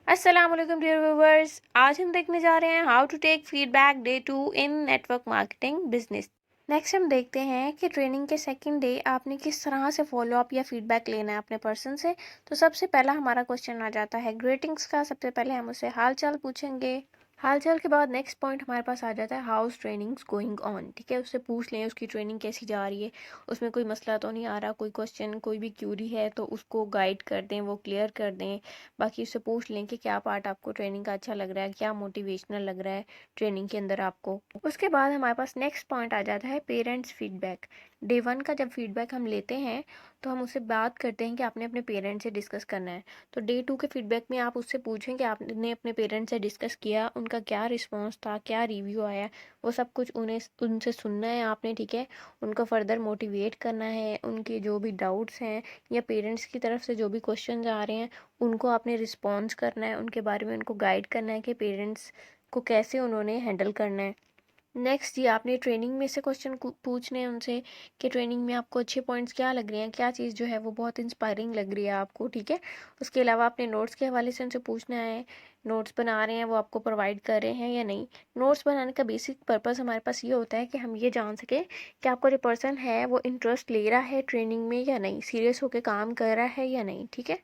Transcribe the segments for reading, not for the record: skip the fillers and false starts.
अस्सलाम वालेकुम dear viewers. आज हम देखने जा रहे हैं how to take feedback day 2 in network marketing business. Next हम देखते हैं कि ट्रेनिंग के सेकंड डे आपने किस तरह से फॉलो अप या फीडबैक लेना है अपने पर्सन से। तो सबसे पहला हमारा क्वेश्चन आ जाता है ग्रीटिंग्स का। सबसे पहले हम उससे हाल चाल पूछेंगे। हाल चाल के बाद नेक्स्ट पॉइंट हमारे पास आ जाता है हाउस ट्रेनिंग्स गोइंग ऑन। ठीक है, उससे पूछ लें उसकी ट्रेनिंग कैसी जा रही है, उसमें कोई मसला तो नहीं आ रहा, कोई क्वेश्चन कोई भी क्यूरी है तो उसको गाइड कर दें, वो क्लियर कर दें। बाकी उससे पूछ लें कि क्या पार्ट आपको ट्रेनिंग का अच्छा लग रहा है, क्या मोटिवेशनल लग रहा है ट्रेनिंग के अंदर आपको। उसके बाद हमारे पास नेक्स्ट पॉइंट आ जाता है पेरेंट्स फीडबैक। डे 1 का जब फीडबैक हम लेते हैं तो हम उससे बात करते हैं कि आपने अपने पेरेंट्स से डिस्कस करना है। तो डे 2 के फीडबैक में आप उससे पूछें कि आपने अपने पेरेंट्स से डिस्कस किया, उनका क्या रिस्पॉन्स था, क्या रिव्यू आया, वो सब कुछ उन्हें उनसे सुनना है आपने। ठीक है, उनको फर्दर मोटिवेट करना है, उनके जो भी डाउट्स हैं या पेरेंट्स की तरफ से जो भी क्वेश्चन आ रहे हैं उनको आपने रिस्पॉन्स करना है, उनके बारे में उनको गाइड करना है कि पेरेंट्स को कैसे उन्होंने हैंडल करना है। नेक्स्ट जी, आपने ट्रेनिंग में से क्वेश्चन पूछने हैं उनसे कि ट्रेनिंग में आपको अच्छे पॉइंट्स क्या लग रहे हैं, क्या चीज़ जो है वो बहुत इंस्पायरिंग लग रही है आपको। ठीक है, उसके अलावा आपने नोट्स के हवाले से उनसे पूछना है, नोट्स बना रहे हैं वो आपको प्रोवाइड कर रहे हैं या नहीं। नोट्स बनाने का बेसिक पर्पस हमारे पास ये होता है कि हम ये जान सकें कि आपका जो पर्सन है वो इंटरेस्ट ले रहा है ट्रेनिंग में या नहीं, सीरियस होकर काम कर रहा है या नहीं। ठीक है,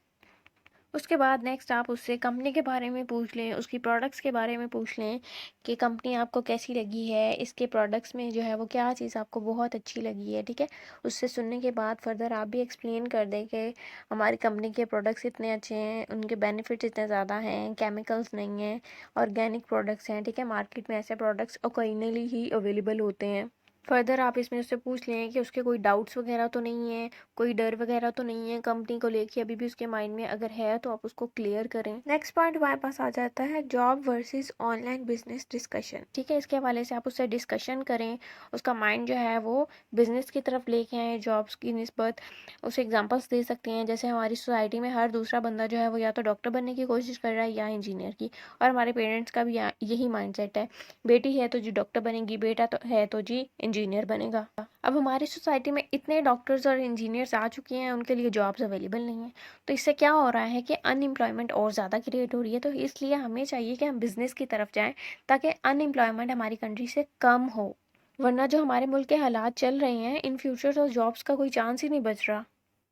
उसके बाद नेक्स्ट आप उससे कंपनी के बारे में पूछ लें, उसकी प्रोडक्ट्स के बारे में पूछ लें कि कंपनी आपको कैसी लगी है, इसके प्रोडक्ट्स में जो है वो क्या चीज़ आपको बहुत अच्छी लगी है। ठीक है, उससे सुनने के बाद फर्दर आप भी एक्सप्लेन कर दें कि हमारी कंपनी के प्रोडक्ट्स इतने अच्छे हैं, उनके बेनिफिट्स इतने ज़्यादा हैं, केमिकल्स नहीं हैं, ऑर्गेनिक प्रोडक्ट्स हैं। ठीक है, मार्केट में ऐसे प्रोडक्ट्स ओकेजनली ही अवेलेबल होते हैं। फर्दर आप इसमें उससे पूछ लें कि उसके कोई डाउट्स वगैरह तो नहीं है, कोई डर वगैरह तो नहीं है कंपनी को लेके, अभी भी उसके माइंड में अगर है तो आप उसको क्लियर करें। नेक्स्ट पॉइंट हमारे पास आ जाता है job versus online business discussion. ठीक है, इसके हवाले से आप उससे डिस्कशन करें, उसका माइंड जो है वो बिजनेस की तरफ लेके आए जॉब्स की निस्बत। उसे एग्जांपल्स दे सकते हैं, जैसे हमारी सोसाइटी में हर दूसरा बंदा जो है वो या तो डॉक्टर बनने की कोशिश कर रहा है या इंजीनियर की, और हमारे पेरेंट्स का भी यही माइंडसेट है, बेटी है तो जी डॉक्टर बनेगी, बेटा तो है तो जी इंजीनियर बनेगा। अब हमारी सोसाइटी में इतने डॉक्टर्स और इंजीनियर्स आ चुके हैं, उनके लिए जॉब्स अवेलेबल नहीं है। तो इससे क्या हो रहा है कि अनएम्प्लॉयमेंट और ज़्यादा क्रिएट हो रही है। तो इसलिए हमें चाहिए कि हम बिज़नेस की तरफ जाएं ताकि अनएम्प्लॉयमेंट हमारी कंट्री से कम हो, वरना जो हमारे मुल्क के हालात चल रहे हैं इन फ्यूचर तो जॉब्स का कोई चांस ही नहीं बच रहा।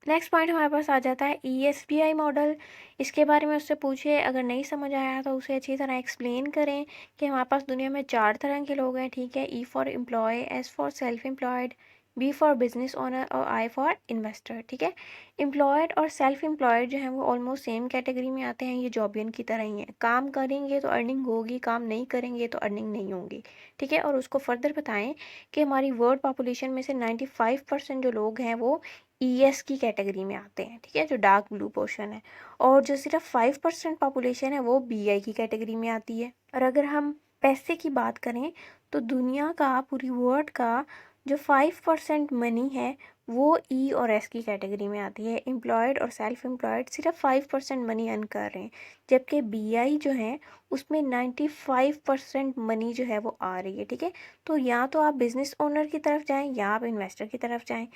नेक्स्ट पॉइंट हमारे पास आ जाता है ESBI मॉडल। इसके बारे में उससे पूछिए, अगर नहीं समझ आया तो उसे अच्छी तरह एक्सप्लेन करें कि हमारे पास दुनिया में 4 तरह के लोग हैं। ठीक है, E for employ, S for self employed, B for business owner और I फॉर इन्वेस्टर। ठीक है, एम्प्लॉयड और सेल्फ एम्प्लॉयड जो हैं वो ऑलमोस्ट सेम कैटेगरी में आते हैं, ये जॉबियन की तरह ही हैं। काम करेंगे तो अर्निंग होगी, काम नहीं करेंगे तो अर्निंग नहीं होगी। ठीक है, और उसको फर्दर बताएं कि हमारी वर्ल्ड पॉपुलेशन में से 95% जो लोग हैं वो ES की कैटेगरी में आते हैं। ठीक है, जो डार्क ब्लू पोर्शन है, और जो सिर्फ 5% पॉपुलेशन है वो BI की कैटेगरी में आती है। और अगर हम पैसे की बात करें तो दुनिया का, पूरी वर्ल्ड का जो 5% मनी है वो E और S की कैटेगरी में आती है। एम्प्लॉयड और सेल्फ एम्प्लॉयड सिर्फ 5% मनी अर्न कर रहे हैं, जबकि BI जो है उसमें 95% मनी जो है वो आ रही है। ठीक है, तो या तो आप बिजनेस ओनर की तरफ जाएं या आप इन्वेस्टर की तरफ जाएं।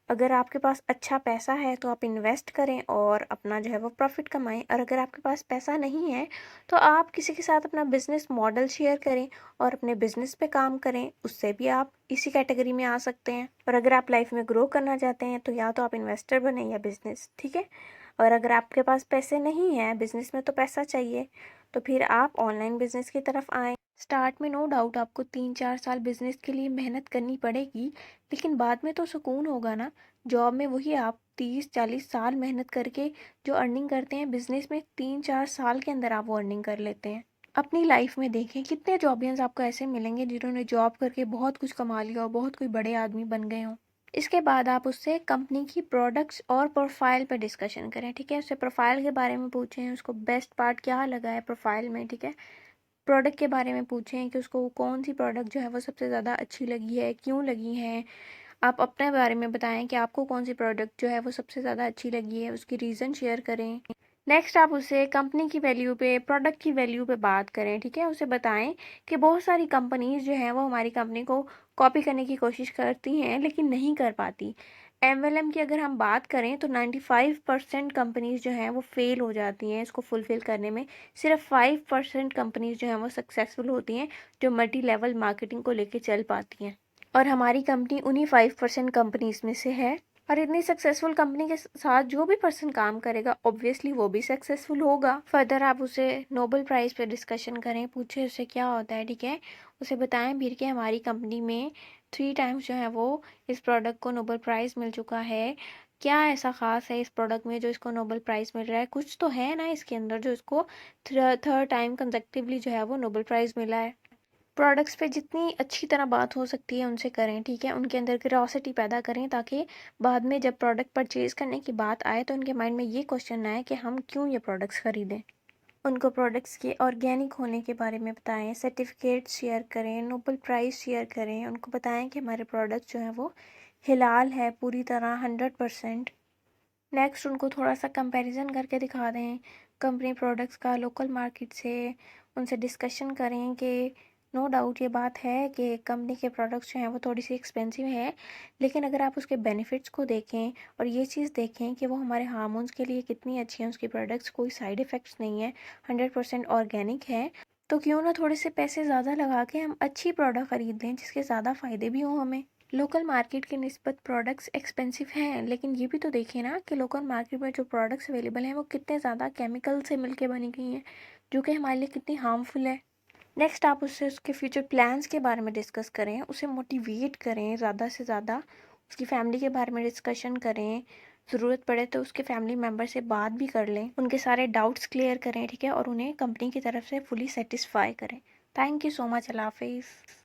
अगर आपके पास अच्छा पैसा है तो आप इन्वेस्ट करें और अपना जो है वो प्रॉफिट कमाएं, और अगर आपके पास पैसा नहीं है तो आप किसी के साथ अपना बिजनेस मॉडल शेयर करें और अपने बिजनेस पे काम करें, उससे भी आप इसी कैटेगरी में आ सकते हैं। और अगर आप लाइफ में ग्रो करना चाहते हैं तो या तो आप इन्वेस्टर बने या बिजनेस। ठीक है, और अगर आपके पास पैसे नहीं हैं, बिजनेस में तो पैसा चाहिए, तो फिर आप ऑनलाइन बिजनेस की तरफ आएँ। स्टार्ट में नो डाउट आपको 3-4 साल बिजनेस के लिए मेहनत करनी पड़ेगी, लेकिन बाद में तो सुकून होगा ना। जॉब में वही आप 30-40 साल मेहनत करके जो अर्निंग करते हैं, बिजनेस में 3-4 साल के अंदर आप वो अर्निंग कर लेते हैं। अपनी लाइफ में देखें कितने जॉबियंस आपको ऐसे मिलेंगे जिन्होंने जॉब करके बहुत कुछ कमा लिया और बहुत कोई बड़े आदमी बन गए हों। इसके बाद आप उससे कंपनी की प्रोडक्ट्स और प्रोफाइल पर डिस्कशन करें। ठीक है, उससे प्रोफाइल के बारे में पूछें, उसको बेस्ट पार्ट क्या लगा है प्रोफाइल में। ठीक है, प्रोडक्ट के बारे में पूछें कि उसको कौन सी प्रोडक्ट जो है वो सबसे ज़्यादा अच्छी लगी है, क्यों लगी है। आप अपने बारे में बताएं कि आपको कौन सी प्रोडक्ट जो है वो सबसे ज़्यादा अच्छी लगी है, उसकी रीज़न शेयर करें। नेक्स्ट आप उससे कंपनी की वैल्यू पे, प्रोडक्ट की वैल्यू पे बात करें। ठीक है, उसे बताएं कि बहुत सारी कंपनीज जो हैं वो हमारी कंपनी को कॉपी करने की कोशिश करती हैं लेकिन नहीं कर पाती। एमएलएम की अगर हम बात करें तो 95% कंपनीज जो हैं वो फेल हो जाती हैं इसको फुलफिल करने में। सिर्फ 5% कंपनीज जो हैं वो सक्सेसफुल होती हैं, जो मल्टी लेवल मार्केटिंग को लेके चल पाती हैं। और हमारी कंपनी उन्हीं 5% कंपनीज में से है। और इतनी सक्सेसफुल कंपनी के साथ जो भी पर्सन काम करेगा ऑब्वियसली वो भी सक्सेसफुल होगा। फर्दर आप उसे नोबेल प्राइज़ पे डिस्कशन करें, पूछे उससे क्या होता है, ठीक है। उसे बताएं भी कि हमारी कंपनी में 3 टाइम्स जो है वो इस प्रोडक्ट को नोबेल प्राइज़ मिल चुका है। क्या ऐसा ख़ास है इस प्रोडक्ट में जो इसको नोबेल प्राइज़ मिल रहा है? कुछ तो है ना इसके अंदर जो इसको थर्ड टाइम कंसेक्टिवली जो है वो नोबेल प्राइज़ मिला है। प्रोडक्ट्स पे जितनी अच्छी तरह बात हो सकती है उनसे करें, ठीक है। उनके अंदर क्यूरियोसिटी पैदा करें ताकि बाद में जब प्रोडक्ट परचेज़ करने की बात आए तो उनके माइंड में ये क्वेश्चन ना आए कि हम क्यों ये प्रोडक्ट्स ख़रीदें। उनको प्रोडक्ट्स के ऑर्गेनिक होने के बारे में बताएं, सर्टिफिकेट शेयर करें, नोबेल प्राइज़ शेयर करें। उनको बताएं कि हमारे प्रोडक्ट जो हैं वो हिलाल है पूरी तरह 100%। नेक्स्ट उनको थोड़ा सा कंपैरिजन करके दिखा दें कंपनी प्रोडक्ट्स का लोकल मार्केट से। उनसे डिस्कशन करें कि नो डाउट ये बात है कि कंपनी के प्रोडक्ट्स जो हैं वो थोड़ी सी एक्सपेंसिव है, लेकिन अगर आप उसके बेनिफिट्स को देखें और ये चीज़ देखें कि वो हमारे हार्मोन्स के लिए कितनी अच्छी हैं, उसकी प्रोडक्ट्स कोई साइड इफ़ेक्ट्स नहीं है, 100% ऑर्गेनिक है, तो क्यों ना थोड़े से पैसे ज़्यादा लगा के हम अच्छी प्रोडक्ट ख़रीद लें जिसके ज़्यादा फ़ायदे भी हों हमें। लोकल मार्केट की निस्बत प्रोडक्ट्स एक्सपेंसिव हैं, लेकिन ये भी तो देखिए ना कि लोकल मार्केट में जो प्रोडक्ट्स अवेलेबल हैं वो कितने ज़्यादा केमिकल से मिलके बनी गई हैं, जो कि हमारे लिए कितनी हार्मफुल है। नेक्स्ट आप उससे उसके फ्यूचर प्लान्स के बारे में डिस्कस करें, उसे मोटिवेट करें ज़्यादा से ज़्यादा, उसकी फैमिली के बारे में डिस्कशन करें। ज़रूरत पड़े तो उसके फैमिली मेम्बर से बात भी कर लें, उनके सारे डाउट्स क्लियर करें, ठीक है, और उन्हें कंपनी की तरफ से फुली सेटिस्फाई करें। Thank you so much. अल्लाह हाफिज़।